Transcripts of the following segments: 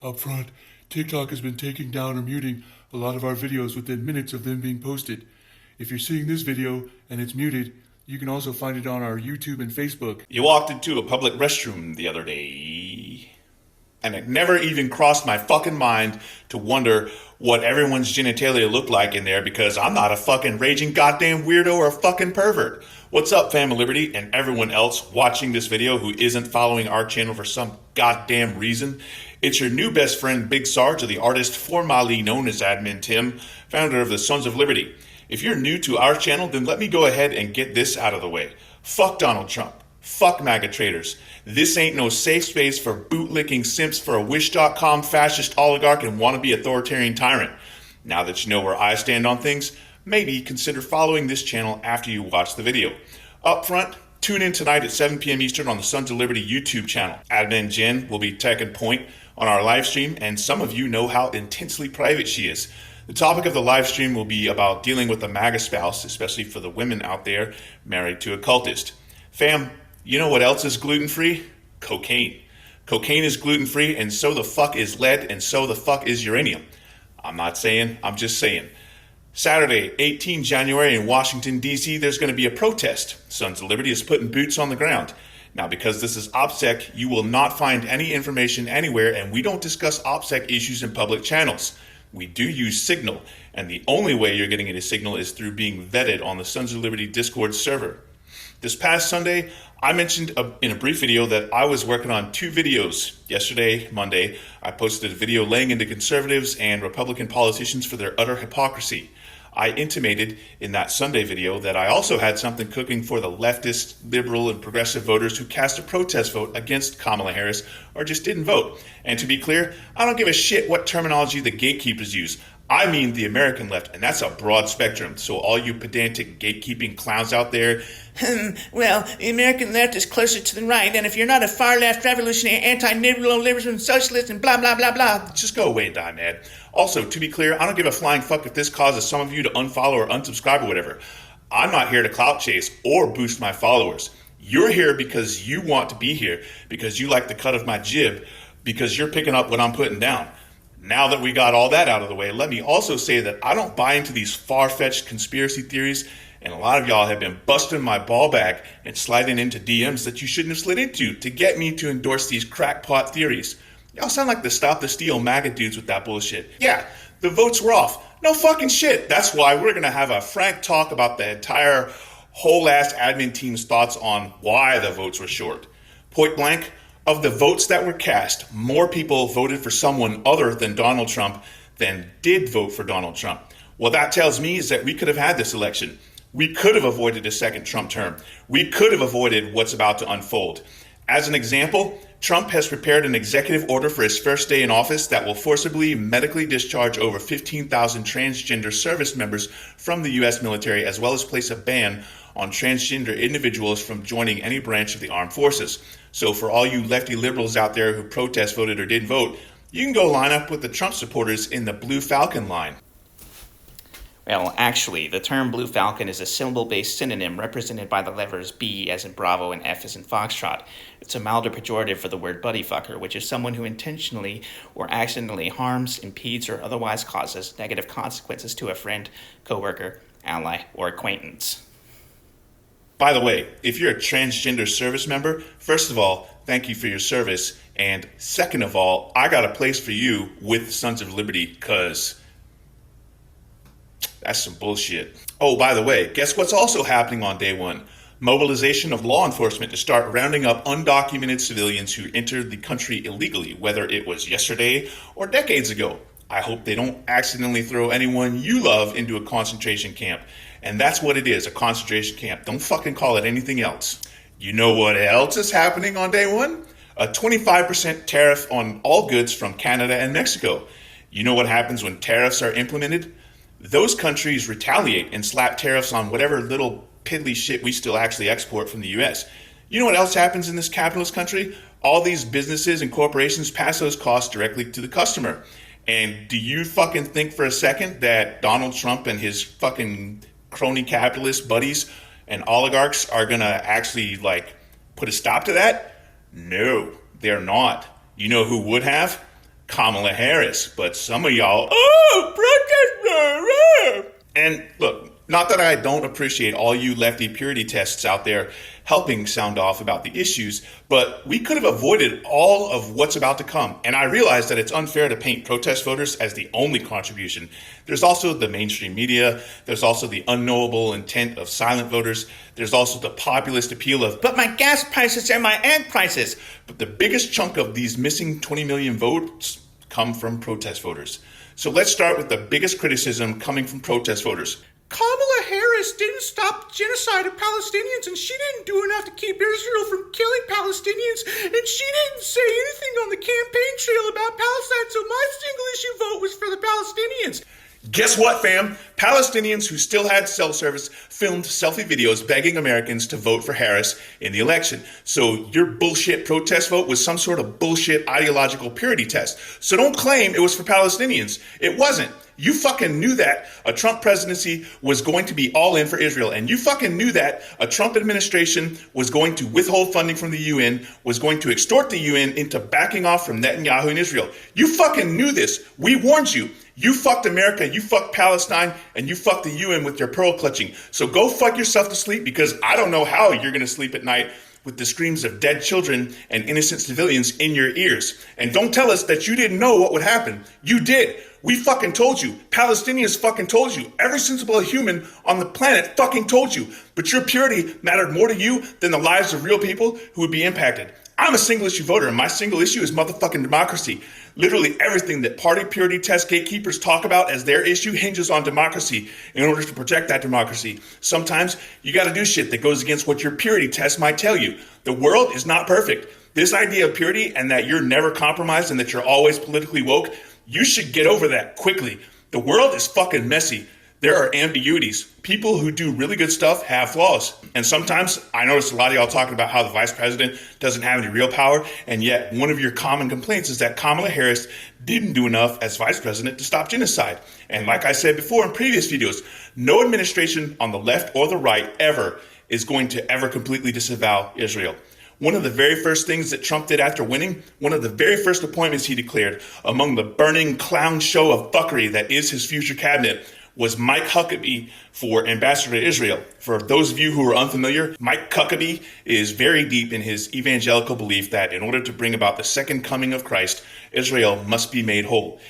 Up front, TikTok has been taking down or muting a lot of our videos within minutes of them being posted. If you're seeing this video and it's muted, you can also find it on our YouTube and Facebook. You walked into a public restroom the other day, and it never even crossed my fucking mind to wonder what everyone's genitalia looked like in there because I'm not a fucking raging goddamn weirdo or a fucking pervert. What's up, Fam of Liberty, and everyone else watching this video who isn't following our channel for some goddamn reason? It's your new best friend, Big Sarge, the artist formerly known as Admin Tim, founder of the Sons of Liberty. If you're new to our channel, then let me go ahead and get this out of the way. Fuck Donald Trump. Fuck MAGA traitors. This ain't no safe space for bootlicking simps for a Wish.com fascist oligarch and wannabe authoritarian tyrant. Now that you know where I stand on things, maybe consider following this channel after you watch the video. Up front, tune in tonight at 7 p.m. Eastern on the Sons of Liberty YouTube channel. Admin Jen will be taking point on our live stream, and some of you know how intensely private she is. The topic of the live stream will be about dealing with a MAGA spouse, especially for the women out there married to a cultist. Fam, you know what else is gluten-free? Cocaine. Cocaine is gluten-free, and so the fuck is lead, and so the fuck is uranium. I'm not saying, I'm just saying. Saturday, 18 January in Washington, D.C., there's going to be a protest. Sons of Liberty is putting boots on the ground. Now, because this is OPSEC, you will not find any information anywhere, and we don't discuss OPSEC issues in public channels. We do use Signal, and the only way you're getting any Signal is through being vetted on the Sons of Liberty Discord server. This past Sunday, I mentioned in a brief video that I was working on 2 videos. Yesterday, Monday, I posted a video laying into conservatives and Republican politicians for their utter hypocrisy. I intimated in that Sunday video that I also had something cooking for the leftist, liberal, and progressive voters who cast a protest vote against Kamala Harris or just didn't vote. And to be clear, I don't give a shit what terminology the gatekeepers use. I mean the American left, and that's a broad spectrum. So all you pedantic gatekeeping clowns out there, well, the American left is closer to the right, and if you're not a far-left revolutionary, anti-neoliberal socialist, and blah, blah, blah, blah. just go away, Diamad. Also, to be clear, I don't give a flying fuck if this causes some of you to unfollow or unsubscribe or whatever. I'm not here to clout chase or boost my followers. You're here because you want to be here, because you like the cut of my jib, because you're picking up what I'm putting down. Now that we got all that out of the way, let me also say that I don't buy into these far-fetched conspiracy theories, and a lot of y'all have been busting my ball back and sliding into DMs that you shouldn't have slid into to get me to endorse these crackpot theories. Y'all sound like the Stop the Steal MAGA dudes with that bullshit. Yeah, the votes were off. No fucking shit. That's why we're going to have a frank talk about the entire whole-ass admin team's thoughts on why the votes were short. Point blank, of the votes that were cast, more people voted for someone other than Donald Trump than did vote for Donald Trump. What that tells me is that we could have had this election. We could have avoided a second Trump term. We could have avoided what's about to unfold. As an example, Trump has prepared an executive order for his first day in office that will forcibly medically discharge over 15,000 transgender service members from the U.S. military, as well as place a ban on transgender individuals from joining any branch of the armed forces. So for all you lefty liberals out there who protest voted or didn't vote, you can go line up with the Trump supporters in the Blue Falcon line. Well, actually, the term Blue Falcon is a syllable-based synonym represented by the letters B as in Bravo and F as in Foxtrot. It's a milder pejorative for the word buddy fucker, which is someone who intentionally or accidentally harms, impedes, or otherwise causes negative consequences to a friend, coworker, ally, or acquaintance. By the way, if you're a transgender service member, first of all, thank you for your service. And second of all, I got a place for you with the Sons of Liberty, because that's some bullshit. Oh, by the way, guess what's also happening on day one? Mobilization of law enforcement to start rounding up undocumented civilians who entered the country illegally, whether it was yesterday or decades ago. I hope they don't accidentally throw anyone you love into a concentration camp. And that's what it is, a concentration camp. Don't fucking call it anything else. You know what else is happening on day one? A 25% tariff on all goods from Canada and Mexico. You know what happens when tariffs are implemented? Those countries retaliate and slap tariffs on whatever little piddly shit we still actually export from the US. You know what else happens in this capitalist country? All these businesses and corporations pass those costs directly to the customer. And do you fucking think for a second that Donald Trump and his fucking crony capitalist buddies and oligarchs are gonna actually put a stop to that? No, they're not. You know who would have? Kamala Harris. But some of y'all, oh, protest. And look, not that I don't appreciate all you lefty purity tests out there helping sound off about the issues, but we could have avoided all of what's about to come. And I realize that it's unfair to paint protest voters as the only contribution. There's also the mainstream media. There's also the unknowable intent of silent voters. There's also the populist appeal of, but my gas prices and my egg prices. But the biggest chunk of these missing 20 million votes come from protest voters. So let's start with the biggest criticism coming from protest voters. Kamala Harris didn't stop the genocide of Palestinians, and she didn't do enough to keep Israel from killing Palestinians, and she didn't say anything on the campaign trail about Palestine, so my single issue vote was for the Palestinians. Guess what, fam? Palestinians who still had cell service filmed selfie videos begging Americans to vote for Harris in the election. So your bullshit protest vote was some sort of bullshit ideological purity test. So don't claim it was for Palestinians. It wasn't. You fucking knew that a Trump presidency was going to be all in for Israel. And you fucking knew that a Trump administration was going to withhold funding from the UN, was going to extort the UN into backing off from Netanyahu and Israel. You fucking knew this. We warned you. You fucked America, you fucked Palestine, and you fucked the UN with your pearl clutching. So go fuck yourself to sleep, because I don't know how you're going to sleep at night with the screams of dead children and innocent civilians in your ears. And don't tell us that you didn't know what would happen. You did. We fucking told you. Palestinians fucking told you. Every sensible human on the planet fucking told you. But your purity mattered more to you than the lives of real people who would be impacted. I'm a single issue voter, and my single issue is motherfucking democracy. Literally everything that party purity test gatekeepers talk about as their issue hinges on democracy in order to protect that democracy. Sometimes you gotta do shit that goes against what your purity test might tell you. The world is not perfect. This idea of purity and that you're never compromised and that you're always politically woke, you should get over that quickly. The world is fucking messy. There are ambiguities. People who do really good stuff have flaws. And sometimes I notice a lot of y'all talking about how the vice president doesn't have any real power, and yet one of your common complaints is that Kamala Harris didn't do enough as vice president to stop genocide. And like I said before in previous videos, no administration on the left or the right ever is going to ever completely disavow Israel. One of the very first things that Trump did after winning, one of the very first appointments he declared among the burning clown show of fuckery that is his future cabinet, was Mike Huckabee for ambassador to Israel. For those of you who are unfamiliar, Mike Huckabee is very deep in his evangelical belief that in order to bring about the second coming of Christ, Israel must be made whole.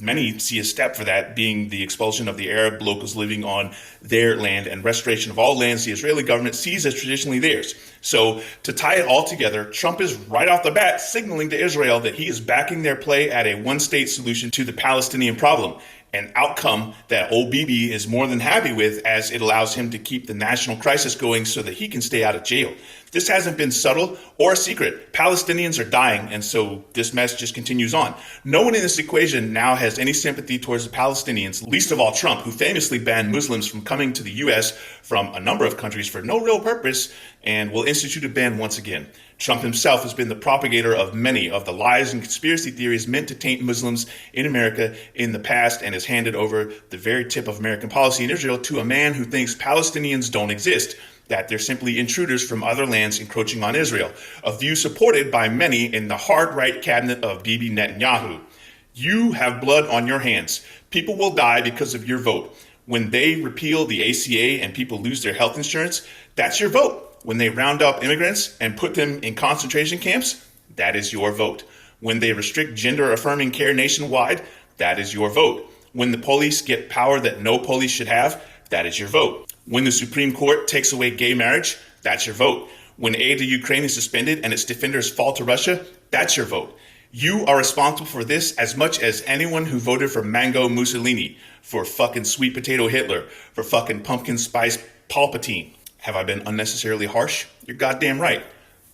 Many see a step for that being the expulsion of the Arab locals living on their land and restoration of all lands the Israeli government sees as traditionally theirs. So to tie it all together, Trump is right off the bat signaling to Israel that he is backing their play at a one-state solution to the Palestinian problem. An outcome that old Bibi is more than happy with, as it allows him to keep the national crisis going so that he can stay out of jail. This hasn't been subtle or a secret. Palestinians are dying, and so this mess just continues on. No one in this equation now has any sympathy towards the Palestinians, least of all Trump, who famously banned Muslims from coming to the U.S. from a number of countries for no real purpose, and will institute a ban once again. Trump himself has been the propagator of many of the lies and conspiracy theories meant to taint Muslims in America in the past, and has handed over the very tip of American policy in Israel to a man who thinks Palestinians don't exist, that they're simply intruders from other lands encroaching on Israel, a view supported by many in the hard right cabinet of Bibi Netanyahu. You have blood on your hands. People will die because of your vote. When they repeal the ACA and people lose their health insurance, that's your vote. When they round up immigrants and put them in concentration camps, that is your vote. When they restrict gender-affirming care nationwide, that is your vote. When the police get power that no police should have, that is your vote. When the Supreme Court takes away gay marriage, that's your vote. When aid to Ukraine is suspended and its defenders fall to Russia, that's your vote. You are responsible for this as much as anyone who voted for Mango Mussolini, for fucking sweet potato Hitler, for fucking pumpkin spice Palpatine. Have I been unnecessarily harsh? You're goddamn right.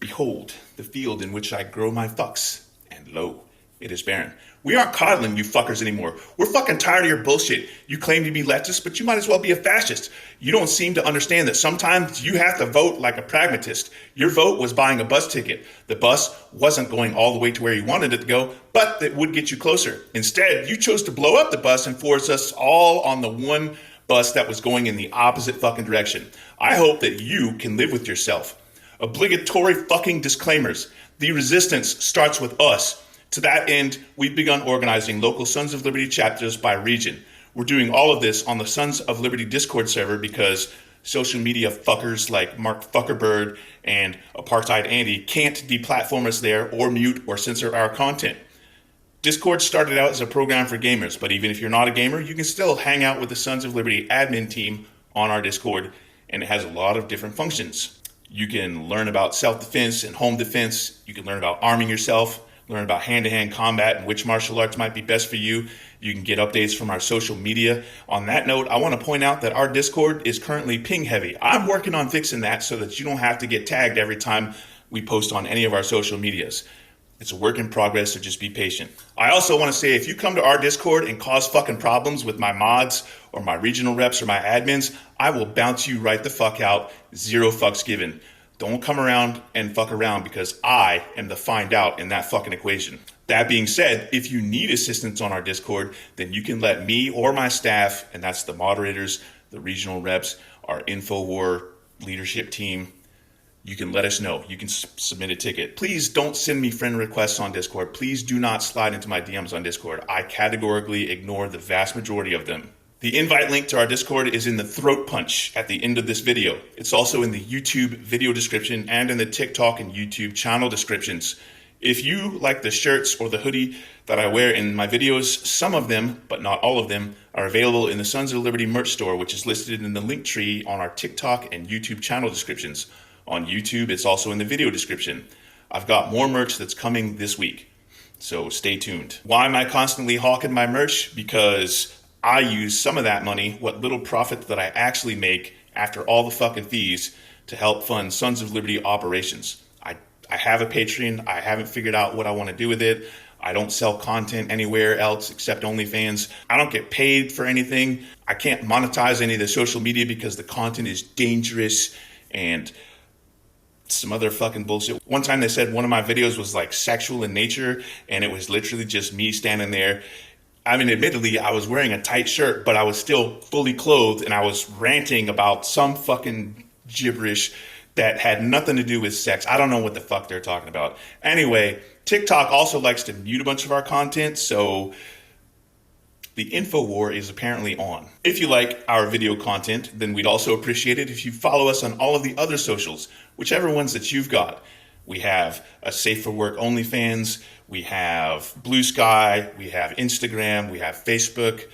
Behold, the field in which I grow my fucks, and lo, it is barren. We aren't coddling you fuckers anymore. We're fucking tired of your bullshit. You claim to be leftist, but you might as well be a fascist. You don't seem to understand that sometimes you have to vote like a pragmatist. Your vote was buying a bus ticket. The bus wasn't going all the way to where you wanted it to go, but it would get you closer. Instead, you chose to blow up the bus and force us all on the one bus that was going in the opposite fucking direction. I hope that you can live with yourself. Obligatory fucking disclaimers. The resistance starts with us. To that end, we've begun organizing local Sons of Liberty chapters by region. We're doing all of this on the Sons of Liberty Discord server because social media fuckers like Mark Fuckerbird and Apartheid Andy can't deplatform us there or mute or censor our content. Discord started out as a program for gamers, but even if you're not a gamer, you can still hang out with the Sons of Liberty admin team on our Discord, and it has a lot of different functions. You can learn about self-defense and home defense. You can learn about arming yourself, learn about hand-to-hand combat and which martial arts might be best for you. You can get updates from our social media. On that note, I want to point out that our Discord is currently ping heavy. I'm working on fixing that so that you don't have to get tagged every time we post on any of our social medias. It's a work in progress, so just be patient. I also want to say, if you come to our Discord and cause fucking problems with my mods or my regional reps or my admins, I will bounce you right the fuck out. 0 fucks given. Don't come around and fuck around because I am the find out in that fucking equation. That being said, if you need assistance on our Discord, then you can let me or my staff, and that's the moderators, the regional reps, our InfoWar leadership team, you can let us know. You can submit a ticket. Please don't send me friend requests on Discord. Please do not slide into my DMs on Discord. I categorically ignore the vast majority of them. The invite link to our Discord is in the Throatpunch at the end of this video. It's also in the YouTube video description and in the TikTok and YouTube channel descriptions. If you like the shirts or the hoodie that I wear in my videos, some of them, but not all of them, are available in the Sons of Liberty merch store, which is listed in the link tree on our TikTok and YouTube channel descriptions. On YouTube, it's also in the video description. I've got more merch that's coming this week, so stay tuned. Why am I constantly hawking my merch? Because I use some of that money, what little profit that I actually make after all the fucking fees, to help fund Sons of Liberty operations. I have a Patreon. I haven't figured out what I want to do with it. I don't sell content anywhere else except OnlyFans. I don't get paid for anything. I can't monetize any of the social media because the content is dangerous and some other fucking bullshit. One time they said one of my videos was like sexual in nature, and it was literally just me standing there. I mean, admittedly, I was wearing a tight shirt, but I was still fully clothed, and I was ranting about some fucking gibberish that had nothing to do with sex. I don't know what the fuck they're talking about. Anyway, TikTok also likes to mute a bunch of our content, so the info war is apparently on. If you like our video content, then we'd also appreciate it if you follow us on all of the other socials, whichever ones that you've got. We have a Safe for Work OnlyFans, we have BlueSky, we have Instagram, we have Facebook.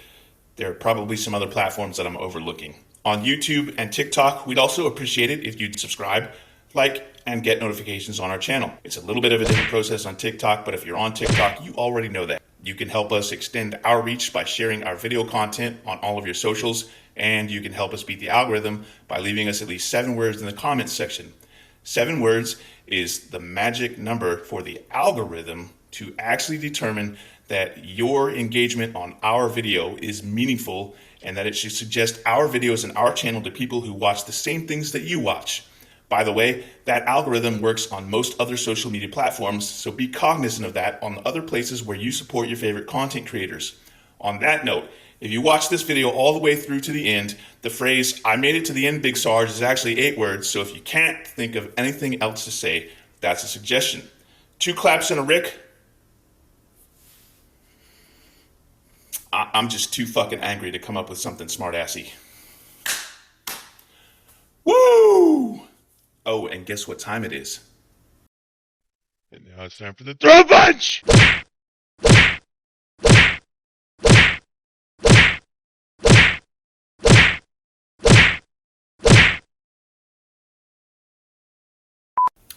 There are probably some other platforms that I'm overlooking. On YouTube and TikTok, we'd also appreciate it if you'd subscribe, like, and get notifications on our channel. It's a little bit of a different process on TikTok, but if you're on TikTok, you already know that. You can help us extend our reach by sharing our video content on all of your socials, and you can help us beat the algorithm by leaving us at least 7 words in the comments section. 7 words is the magic number for the algorithm to actually determine that your engagement on our video is meaningful and that it should suggest our videos and our channel to people who watch the same things that you watch. By the way, that algorithm works on most other social media platforms, so be cognizant of that on the other places where you support your favorite content creators. On that note, if you watch this video all the way through to the end, the phrase, "I made it to the end, Big Sarge," is actually 8 words, so if you can't think of anything else to say, that's a suggestion. 2 claps and a Rick. I'm just too fucking angry to come up with something smart-assy. Woo! Oh, and guess what time it is? And now it's time for the Throatpunch!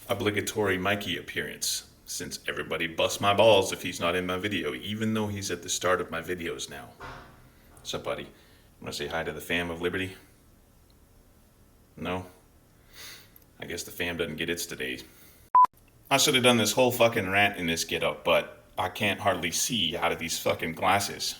Obligatory Mikey appearance, since everybody busts my balls if he's not in my video, even though he's at the start of my videos now. What's up, buddy? Want to say hi to the fam of Liberty? No? I guess the fam doesn't get its today. I should have done this whole fucking rant in this get up, but I can't hardly see out of these fucking glasses.